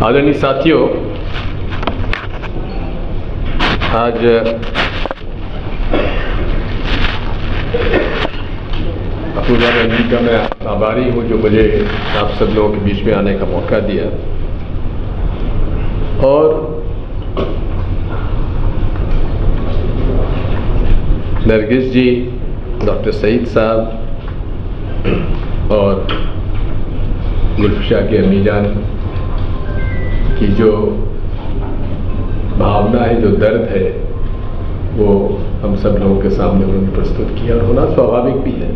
आदरणीय साथियों, आज अब्दुल्ला रंजी का मैं आभारी हूँ जो मुझे आप सब लोगों के बीच में आने का मौका दिया। और नरगिस जी, डॉक्टर सईद साहब और गुलफिशा के अम्मीजान की जो भावना है, जो दर्द है, वो हम सब लोगों के सामने उन्होंने प्रस्तुत किया और होना स्वाभाविक भी है।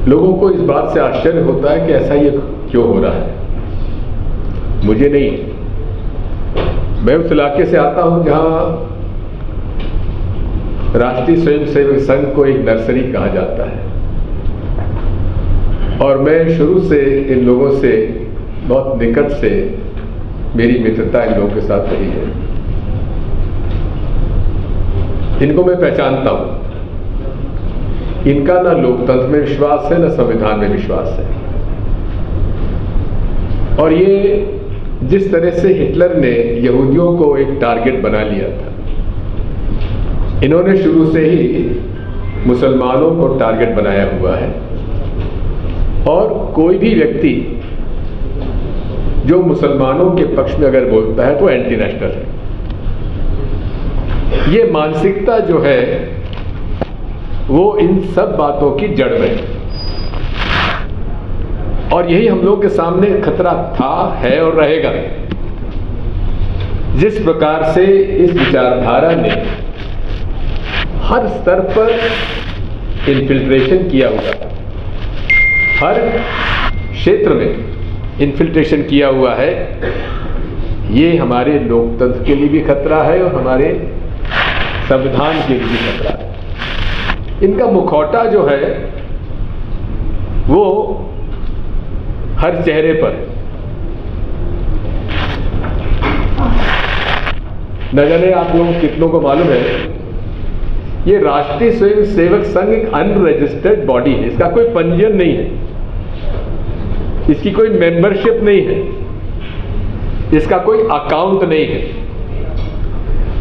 लोगों को इस बात से आश्चर्य होता है कि ऐसा ये क्यों हो रहा है। मुझे नहीं, मैं उस इलाके से आता हूं जहां राष्ट्रीय स्वयंसेवक संघ को एक नर्सरी कहा जाता है और मैं शुरू से इन लोगों से बहुत निकट से मेरी मित्रता इन लोगों के साथ रही है। इनको मैं पहचानता हूं। इनका ना लोकतंत्र में विश्वास है, ना संविधान में विश्वास है। और ये जिस तरह से हिटलर ने यहूदियों को एक टारगेट बना लिया था, इन्होंने शुरू से ही मुसलमानों को टारगेट बनाया हुआ है। और कोई भी व्यक्ति जो मुसलमानों के पक्ष में अगर बोलता है तो एंटी नेशनल है। ये मानसिकता जो है वो इन सब बातों की जड़ में है और यही हम लोग के सामने खतरा था, है और रहेगा। जिस प्रकार से इस विचारधारा ने हर स्तर पर इन्फिल्ट्रेशन किया हुआ है, हर क्षेत्र में इन्फिल्ट्रेशन किया हुआ है, ये हमारे लोकतंत्र के लिए भी खतरा है और हमारे संविधान के लिए भी खतरा है। इनका मुखौटा जो है वो हर चेहरे पर है। न जाने आप लोगों कितनों को मालूम है, ये राष्ट्रीय स्वयंसेवक संघ एक अनरजिस्टर्ड बॉडी है। इसका कोई पंजीयन नहीं है, इसकी कोई मेंबरशिप नहीं है, इसका कोई अकाउंट नहीं है।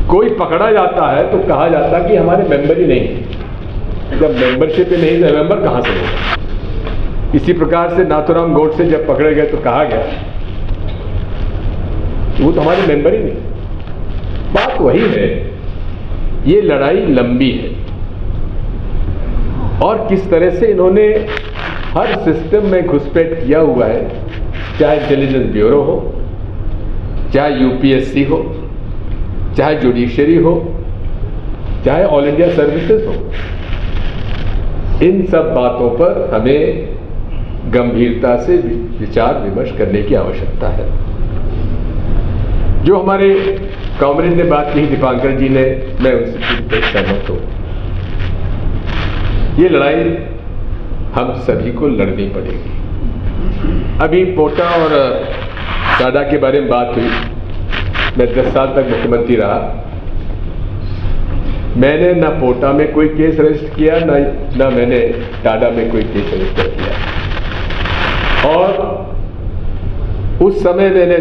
कोई पकड़ा जाता है तो कहा जाता है कि हमारे मेंबर ही नहीं है। जब मेंबरशिप ही नहीं तो मेंबर कहां से होगा। इसी प्रकार से नाथूराम गोडसे जब पकड़े गए तो कहा गया वो तो हमारे मेंबर ही नहीं। बात वही है, ये लड़ाई लंबी है और किस तरह से इन्होंने हर सिस्टम में घुसपैठ किया हुआ है, चाहे इंटेलिजेंस ब्यूरो हो, चाहे यूपीएससी हो, चाहे जुडिशरी हो, चाहे ऑल इंडिया सर्विसेज हो। इन सब बातों पर हमें गंभीरता से विचार विमर्श करने की आवश्यकता है। जो हमारे कॉमरेड ने बात की, दीपांकर जी ने, मैं उनसे सहमत हूं। ये लड़ाई हम सभी को लड़नी पड़ेगी। अभी पोटा और टाडा के बारे में बात हुई। मैं 10 साल तक मुख्यमंत्री रहा। मैंने ना पोटा में कोई केस रजिस्टर किया, ना मैंने टाडा में कोई केस रजिस्टर किया। और उस समय मैंने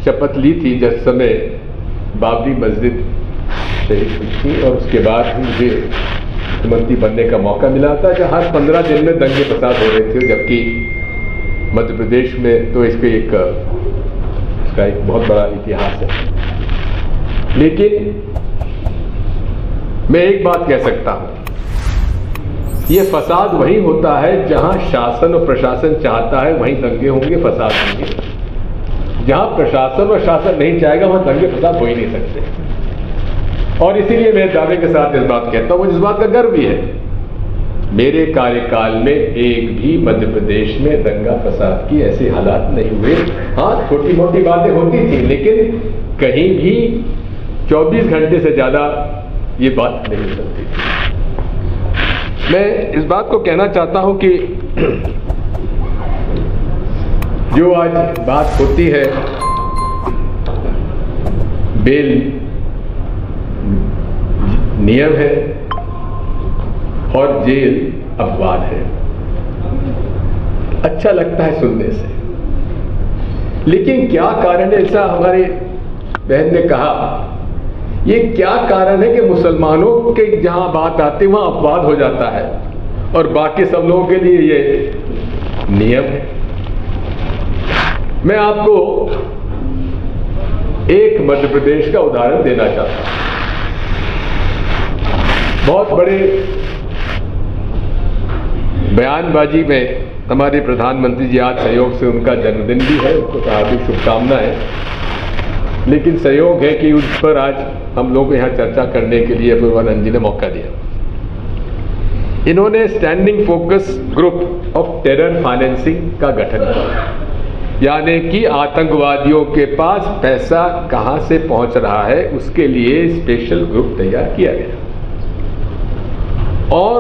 शपथ ली थी जिस समय बाबरी मस्जिद शहीद हुई थी और उसके बाद मुझे मुख्यमंत्री बनने का मौका मिला था कि हर 15 दिन में दंगे फसाद हो रहे थे, जबकि मध्य प्रदेश में तो इसका एक बहुत बड़ा इतिहास है। लेकिन मैं एक बात कह सकता हूं, ये फसाद वही होता है जहां शासन और प्रशासन चाहता है, वहीं दंगे होंगे, फसाद होंगे। जहां प्रशासन और शासन नहीं चाहेगा वहां दंगे फसाद हो ही नहीं सकते। और इसीलिए मैं दावे के साथ इस बात कहता हूं, मुझे इस बात का गर्व भी है, मेरे कार्यकाल में एक भी मध्य प्रदेश में दंगा फसाद की ऐसे हालात नहीं हुए। हाँ, छोटी मोटी बातें होती थी, लेकिन कहीं भी 24 घंटे से ज्यादा ये बात नहीं हो सकती थी। मैं इस बात को कहना चाहता हूं कि जो आज बात होती है बेल नियम है और जेल अपवाद है। अच्छा लगता है सुनने से, लेकिन क्या कारण है? ऐसा हमारी बहन ने कहा, ये क्या कारण है कि मुसलमानों के जहां बात आती है वहां अपवाद हो जाता है और बाकी सब लोगों के लिए ये नियम है। मैं आपको एक मध्य प्रदेश का उदाहरण देना चाहता हूं। बहुत बड़े बयानबाजी में हमारे प्रधानमंत्री जी, आज सहयोग से उनका जन्मदिन भी है, उनको हार्दिक शुभकामनाएं। लेकिन सहयोग है कि उस पर आज हम लोग यहाँ चर्चा करने के लिए पूर्वानंद जी ने मौका दिया। इन्होंने standing focus group of terror financing का गठन किया, यानी कि आतंकवादियों के पास पैसा कहां से पहुंच रहा है उसके लिए स्पेशल ग्रुप तैयार किया गया। और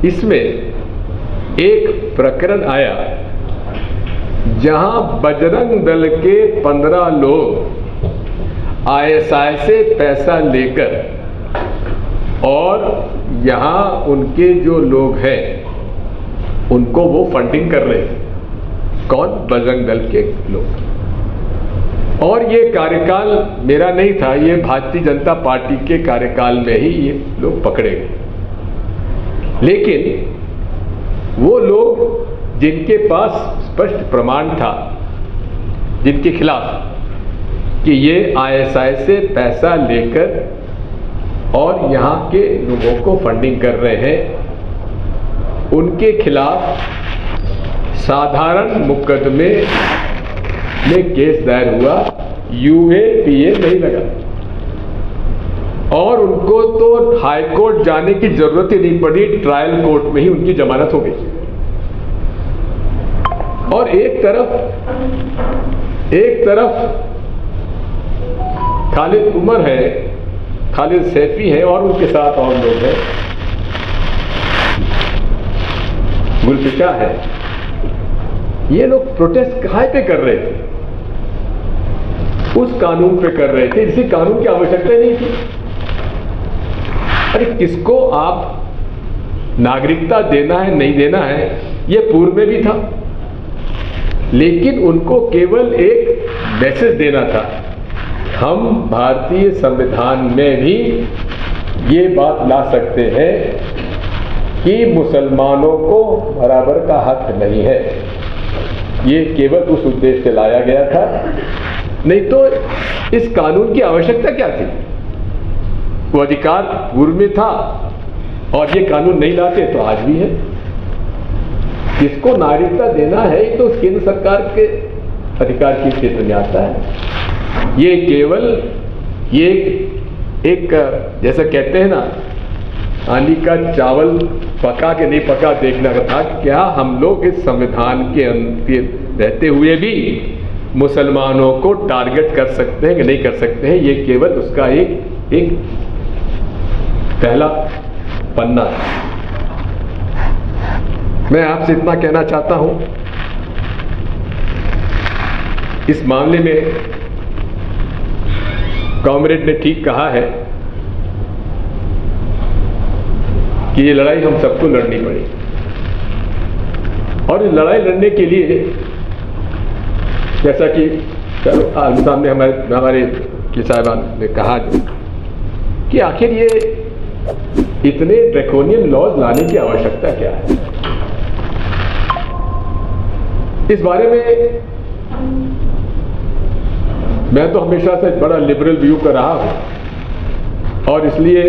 इसमें एक प्रकरण आया जहां बजरंग दल के 15 लोग आईएसआई से पैसा लेकर और यहां उनके जो लोग हैं उनको वो फंडिंग कर रहे थे। कौन? बजरंग दल के लोग। और ये कार्यकाल मेरा नहीं था, ये भारतीय जनता पार्टी के कार्यकाल में ही ये लोग पकड़े गए। लेकिन वो लोग जिनके पास स्पष्ट प्रमाण था, जिनके खिलाफ कि ये आईएसआई से पैसा लेकर और यहाँ के लोगों को फंडिंग कर रहे हैं, उनके खिलाफ साधारण मुकदमे में केस दायर हुआ, यूएपीए नहीं लगा और उनको तो हाई कोर्ट जाने की जरूरत ही नहीं पड़ी, ट्रायल कोर्ट में ही उनकी जमानत हो गई। और एक तरफ खालिद उमर है, खालिद सैफी है और उनके साथ और लोग हैं, गुलफिशा है। ये लोग प्रोटेस्ट कहाँ पे कर रहे थे? उस कानून पे कर रहे थे जिसे कानून की आवश्यकता नहीं थी। अरे किसको आप नागरिकता देना है नहीं देना है ये पूर्व में भी था, लेकिन उनको केवल एक मैसेज देना था। हम भारतीय संविधान में भी ये बात ला सकते हैं कि मुसलमानों को बराबर का हक नहीं है। ये केवल उस उद्देश्य से लाया गया था, नहीं तो इस कानून की आवश्यकता क्या थी? वो अधिकार पूर्व में था और ये कानून नहीं लाते तो आज भी है। किसको नागरिकता देना है तो केंद्र सरकार के अधिकार के क्षेत्र में आता है। ये केवल ये एक जैसा कहते हैं ना, आंधी का चावल पका के नहीं पका देखना था। क्या हम लोग इस संविधान के अंदर रहते हुए भी मुसलमानों को टारगेट कर सकते हैं कि नहीं कर सकते हैं? ये केवल उसका एक पहला पन्ना है। मैं आपसे इतना कहना चाहता हूं, इस मामले में कॉमरेड ने ठीक कहा है कि ये लड़ाई हम सबको लड़नी पड़ेगी और इस लड़ाई लड़ने के लिए जैसा कि सामने हमारे की साहिबान ने कहा कि आखिर ये इतने ड्रैकोनियन लॉज लाने की आवश्यकता क्या है? इस बारे में मैं तो हमेशा से बड़ा लिबरल व्यू का रहा हूं और इसलिए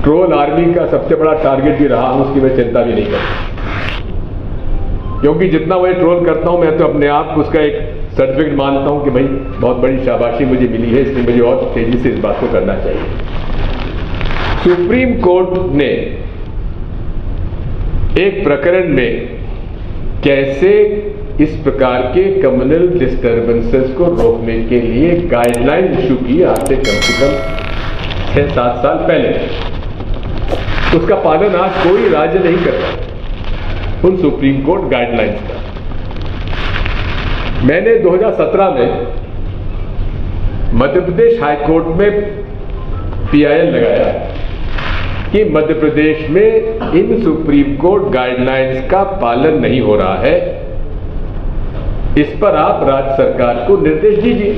ट्रोल आर्मी का सबसे बड़ा टारगेट भी रहा हूं, उसकी मैं चिंता भी नहीं करता, क्योंकि जितना मैं ट्रोल करता हूं मैं तो अपने आप उसका एक सर्टिफिकेट मानता हूं कि भाई बहुत बड़ी शाबाशी मुझे मिली है, इसलिए मुझे और तेजी से इस बात को करना चाहिए। सुप्रीम कोर्ट ने एक प्रकरण में कैसे इस प्रकार के कम्युनल डिस्टर्बेंसेस को रोकने के लिए गाइडलाइन इशू की आज से कम 6-7 साल पहले, उसका पालन आज कोई राज्य नहीं करता उन सुप्रीम कोर्ट गाइडलाइंस का। मैंने 2017 में मध्य प्रदेश हाई कोर्ट में PIL लगाया कि मध्य प्रदेश में इन सुप्रीम कोर्ट गाइडलाइंस का पालन नहीं हो रहा है, इस पर आप राज्य सरकार को निर्देश दीजिए।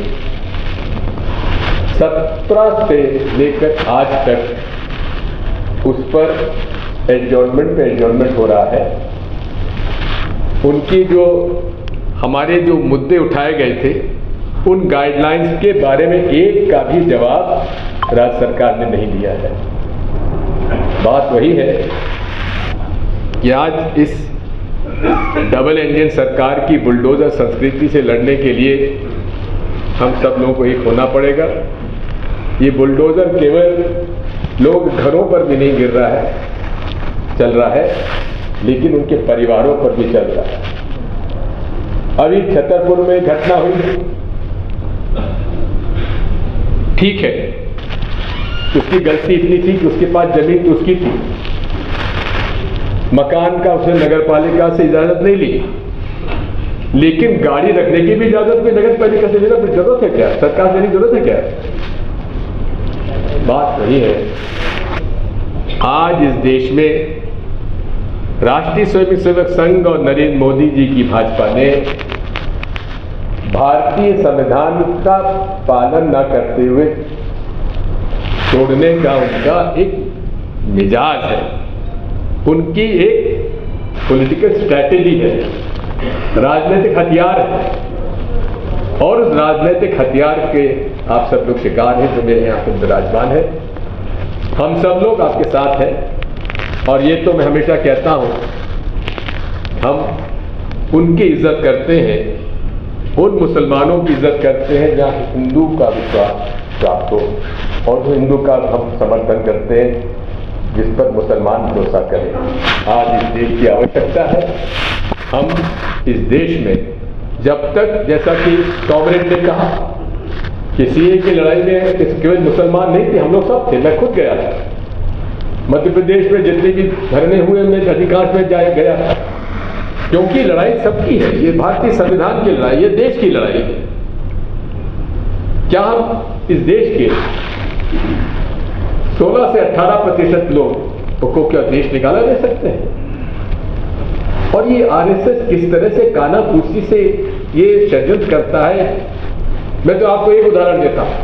17 से लेकर आज तक उस पर एडजॉर्नमेंट पे एडजॉर्नमेंट हो रहा है। उनकी जो हमारे जो मुद्दे उठाए गए थे उन गाइडलाइंस के बारे में एक का भी जवाब राज्य सरकार ने नहीं दिया है। बात वही है कि आज इस डबल इंजन सरकार की बुलडोजर संस्कृति से लड़ने के लिए हम सब लोगों को एक होना पड़ेगा। ये बुलडोजर केवल लोग घरों पर भी नहीं गिर रहा है, चल रहा है, लेकिन उनके परिवारों पर भी चल रहा है। अभी छतरपुर में घटना हुई, ठीक है, उसकी गलती इतनी थी कि उसके पास जमीन तो उसकी थी, मकान का उसने नगर पालिका से इजाजत नहीं ली, लेकिन गाड़ी रखने की भी इजाजत भी नगर पालिका से लेना जरूरत है क्या? सरकार देने की जरूरत है क्या? बात वही है। आज इस देश में राष्ट्रीय स्वयंसेवक संघ और नरेंद्र मोदी जी की भाजपा ने भारतीय संविधान का पालन न करते हुए छोड़ने का उनका एक मिजाज है, उनकी एक पॉलिटिकल स्ट्रैटेजी है, राजनीतिक हथियार है। और उस राजनीतिक हथियार के आप सब लोग शिकार हैं जो मेरे यहाँ पर विराजमान है। हम सब लोग आपके साथ हैं और ये तो मैं हमेशा कहता हूँ, हम उनकी इज्जत करते हैं, उन मुसलमानों की इज्जत करते हैं जहाँ हिंदू का विश्वास प्राप्त हो, और जो हिंदू का हम समर्थन करते हैं जिस पर मुसलमान भरोसा करें। आज इस देश की आवश्यकता है। हम इस देश में जब तक, जैसा कि कॉमरेड ने कहा कि सीए की लड़ाई में केवल मुसलमान नहीं थे, हम लोग सब थे, मैं खुद गया था। मध्य प्रदेश में जितने भी धरने हुए मैं अधिकांश में गया था, क्योंकि लड़ाई सबकी है। ये भारतीय संविधान की लड़ाई, ये देश की लड़ाई है। क्या हम इस देश के 16 से 18% लोग को क्या देश निकाला दे सकते हैं? और ये आरएसएस किस तरह से कानाफूसी से ये षड्यंत्र करता है, मैं तो आपको एक उदाहरण देता हूं।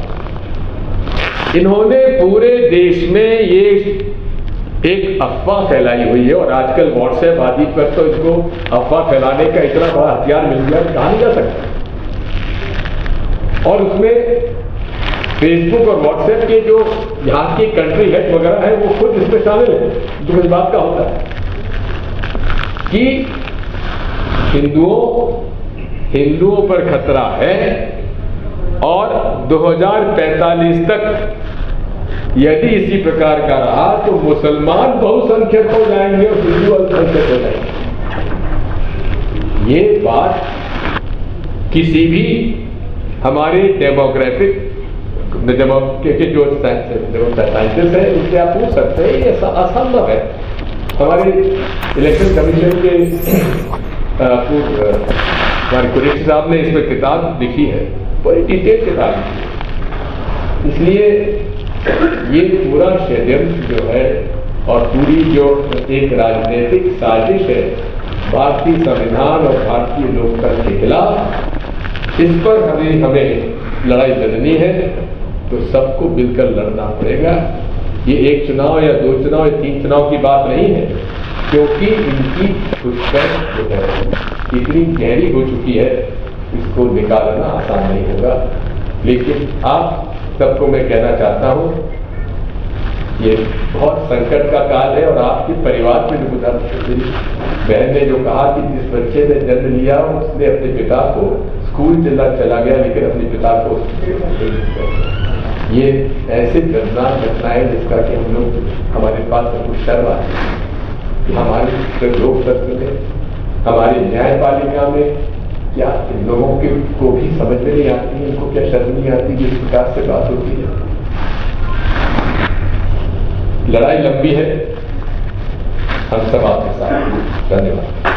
इन्होंने पूरे देश में ये एक अफवाह फैलाई हुई है, और आजकल व्हाट्सएप आदि पर तो इसको अफवाह फैलाने का इतना बड़ा हथियार मिल गया, कहा नहीं जा सकता। और उसमें फेसबुक और व्हाट्सएप के जो यहाँ की कंट्री हेड वगैरह है वो खुद इसमें शामिल है। तो इस बात का होता है कि हिंदुओं पर खतरा है, और 2045 तक यदि इसी प्रकार का रहा तो मुसलमान बहुसंख्यक हो जाएंगे और हिंदू अल्पसंख्यक हो जाएंगे। ये बात किसी भी हमारे डेमोग्राफिक के जो साइंटिस्ट है उनसे आप पूछ सकते हैं, ये असंभव है। हमारे इलेक्शन कमीशन के हमारे कुरैशी साहब ने इस पर किताब लिखी है, बड़ी डिटेल किताब। इसलिए ये पूरा षड्यंत्र जो है और पूरी जो एक राजनीतिक साजिश है भारतीय संविधान और भारतीय लोकतंत्र के खिलाफ, इस पर हमें लड़ाई लड़नी है तो सबको मिलकर लड़ना पड़ेगा। ये एक चुनाव या 2 चुनाव या 3 चुनाव की बात नहीं है, क्योंकि इनकी घुसपैठ जो है इतनी गहरी हो चुकी है, इसको निकालना आसान नहीं होगा। लेकिन आप सबको मैं कहना चाहता हूँ, ये बहुत संकट का काल है, और आपके परिवार में जो बहन ने जो कहा कि जिस बच्चे ने जन्म लिया उसने अपने पिता को स्कूल चला गया, लेकिन अपने पिता को, ये ऐसे दर्दनाक घटनाएं जिसका कि हम लोग, हमारे पास कुछ शर्म आती है कि हमारे लोकतंत्र में, हमारी न्यायपालिका में क्या इन लोगों को भी समझ में नहीं आती है, इनको क्या शर्म नहीं आती जिस प्रकार से बात होती है। लड़ाई लंबी है, हम सब आपके साथ। धन्यवाद।